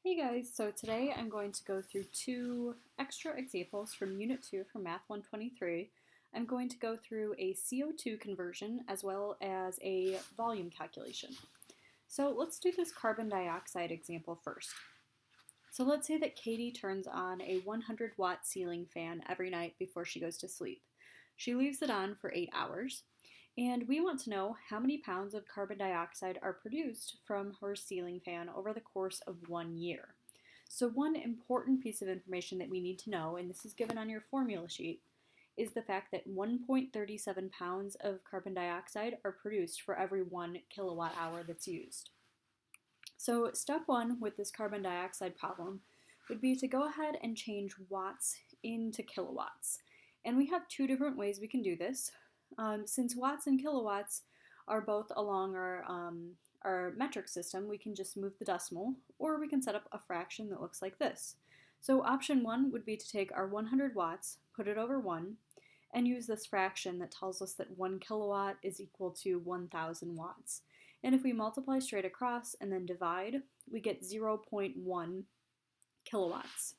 Hey guys, so today I'm going to go through two extra examples from Unit 2 from Math 123. I'm going to go through a CO2 conversion as well as a volume calculation. So let's do this carbon dioxide example first. So let's say that Katie turns on a 100-watt ceiling fan every night before she goes to sleep. She leaves it on for 8 hours. And we want to know how many pounds of carbon dioxide are produced from her ceiling fan over the course of 1 year. So one important piece of information that we need to know, and this is given on your formula sheet, is the fact that 1.37 pounds of carbon dioxide are produced for every 1 kilowatt hour that's used. So step one with this carbon dioxide problem would be to go ahead and change watts into kilowatts. And we have two different ways we can do this. Since watts and kilowatts are both along our metric system, we can just move the decimal, or we can set up a fraction that looks like this. So option one would be to take our 100 watts, put it over 1, and use this fraction that tells us that 1 kilowatt is equal to 1,000 watts. And if we multiply straight across and then divide, we get 0.1 kilowatts.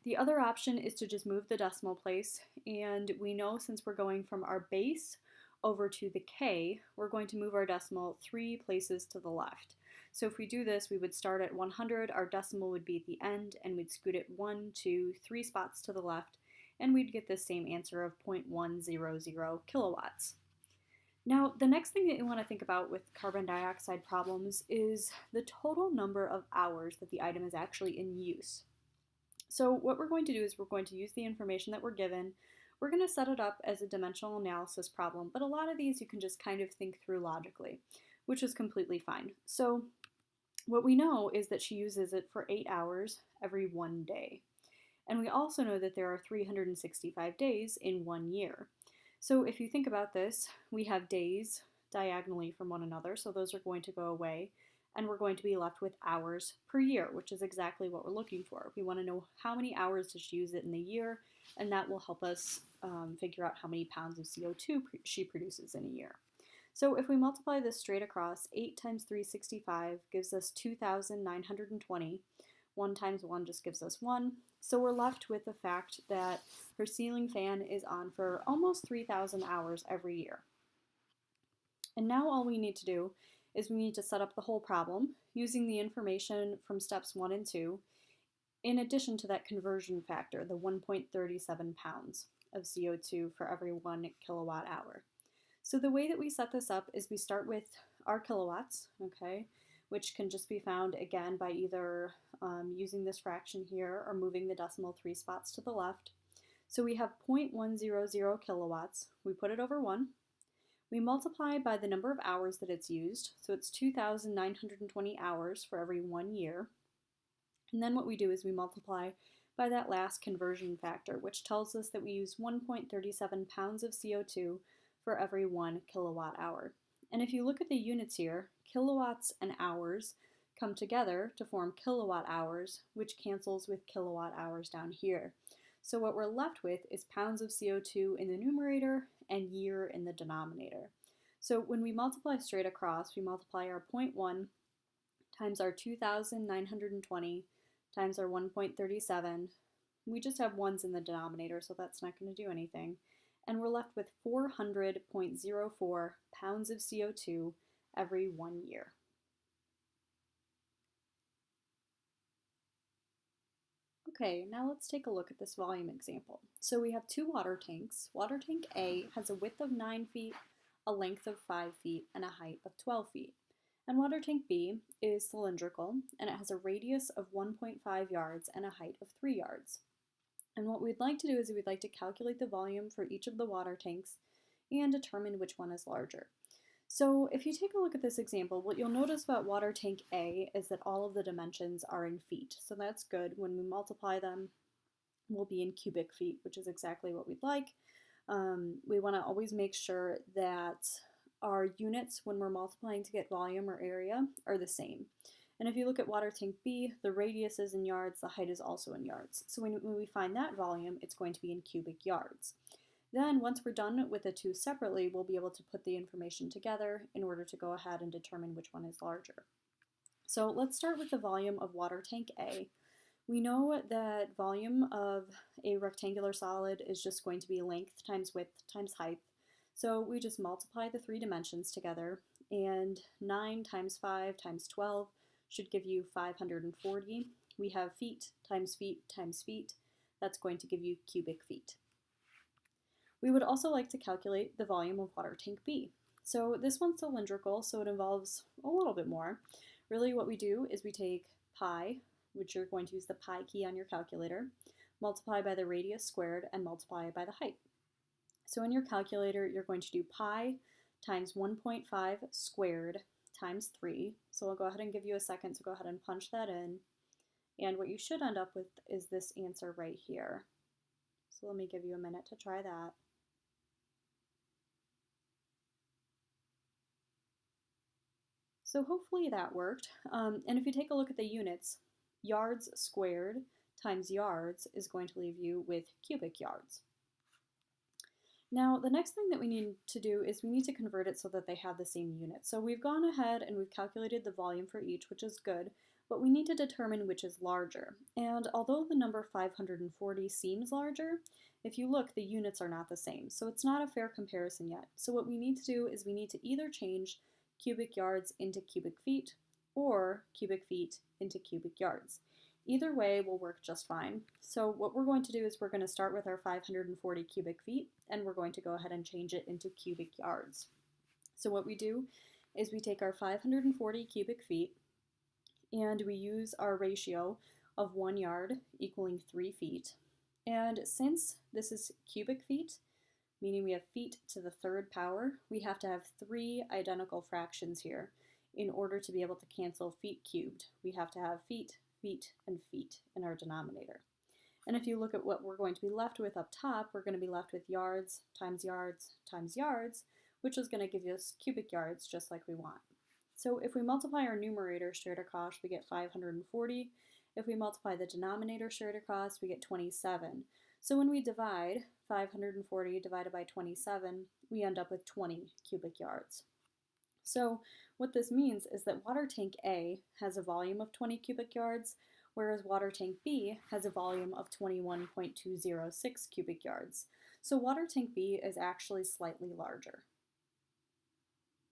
The other option is to just move the decimal place, and we know since we're going from our base over to the K, we're going to move our decimal 3 places to the left. So if we do this, we would start at 100, our decimal would be at the end, and we'd scoot it 1, 2, 3 spots to the left, and we'd get the same answer of 0.100 kilowatts. Now, the next thing that you want to think about with carbon dioxide problems is the total number of hours that the item is actually in use. So what we're going to do is we're going to use the information that we're given. We're going to set it up as a dimensional analysis problem, but a lot of these you can just kind of think through logically, which is completely fine. So what we know is that she uses it for 8 hours every 1 day. And we also know that there are 365 days in 1 year. So if you think about this, we have days diagonally from one another, so those are going to go away. And we're going to be left with hours per year, which is exactly what we're looking for. We want to know how many hours does she use it in the year, and that will help us figure out how many pounds of CO2 she produces in a year. So if we multiply this straight across, 8 times 365 gives us 2,920. 1 times 1 just gives us 1. So we're left with the fact that her ceiling fan is on for almost 3,000 hours every year. And now all we need to do is we need to set up the whole problem using the information from steps 1 and 2, in addition to that conversion factor, the 1.37 pounds of CO2 for every 1 kilowatt hour. So the way that we set this up is we start with our kilowatts, okay, which can just be found again by either using this fraction here or moving the decimal 3 spots to the left. So we have 0.100 kilowatts. We put it over 1. We multiply by the number of hours that it's used, so it's 2,920 hours for every 1 year. And then what we do is we multiply by that last conversion factor, which tells us that we use 1.37 pounds of CO2 for every 1 kilowatt hour. And if you look at the units here, kilowatts and hours come together to form kilowatt hours, which cancels with kilowatt hours down here. So what we're left with is pounds of CO2 in the numerator and year in the denominator. So when we multiply straight across, we multiply our 0.1 times our 2,920 times our 1.37. We just have 1's in the denominator, so that's not going to do anything. And we're left with 400.04 pounds of CO2 every 1 year. Okay, now let's take a look at this volume example. So we have two water tanks. Water tank A has a width of 9 feet, a length of 5 feet, and a height of 12 feet. And water tank B is cylindrical, and it has a radius of 1.5 yards and a height of 3 yards. And what we'd like to do is we'd like to calculate the volume for each of the water tanks and determine which one is larger. So if you take a look at this example, what you'll notice about water tank A is that all of the dimensions are in feet. So that's good. When we multiply them, we'll be in cubic feet, which is exactly what we'd like. We want to always make sure that our units, when we're multiplying to get volume or area, are the same. And if you look at water tank B, the radius is in yards, the height is also in yards. So when we find that volume, it's going to be in cubic yards. Then once we're done with the two separately, we'll be able to put the information together in order to go ahead and determine which one is larger. So let's start with the volume of water tank A. We know that volume of a rectangular solid is just going to be length times width times height. So we just multiply the three dimensions together, and 9 times 5 times 12 should give you 540. We have feet times feet times feet. That's going to give you cubic feet. We would also like to calculate the volume of water tank B. So this one's cylindrical, so it involves a little bit more. Really what we do is we take pi, which you're going to use the pi key on your calculator, multiply by the radius squared, and multiply by the height. So in your calculator, you're going to do pi times 1.5 squared times 3. So I'll go ahead and give you a second to go ahead and punch that in. And what you should end up with is this answer right here. So let me give you a minute to try that. So hopefully that worked. And if you take a look at the units, yards squared times yards is going to leave you with cubic yards. Now, the next thing that we need to do is we need to convert it so that they have the same unit. So we've gone ahead and we've calculated the volume for each, which is good, but we need to determine which is larger. And although the number 540 seems larger, if you look, the units are not the same. So it's not a fair comparison yet. So what we need to do is we need to either change cubic yards into cubic feet or cubic feet into cubic yards. Either way will work just fine. So what we're going to do is we're going to start with our 540 cubic feet, and we're going to go ahead and change it into cubic yards. So what we do is we take our 540 cubic feet, and we use our ratio of 1 yard equaling 3 feet. And since this is cubic feet, meaning we have feet to the third power, we have to have 3 identical fractions here in order to be able to cancel feet cubed. We have to have feet, feet, and feet in our denominator. And if you look at what we're going to be left with up top, we're going to be left with yards times yards times yards, which is going to give us cubic yards just like we want. So if we multiply our numerator straight across, we get 540. If we multiply the denominator straight across, we get 27. So when we divide 540 divided by 27, we end up with 20 cubic yards. So what this means is that water tank A has a volume of 20 cubic yards, whereas water tank B has a volume of 21.206 cubic yards. So water tank B is actually slightly larger.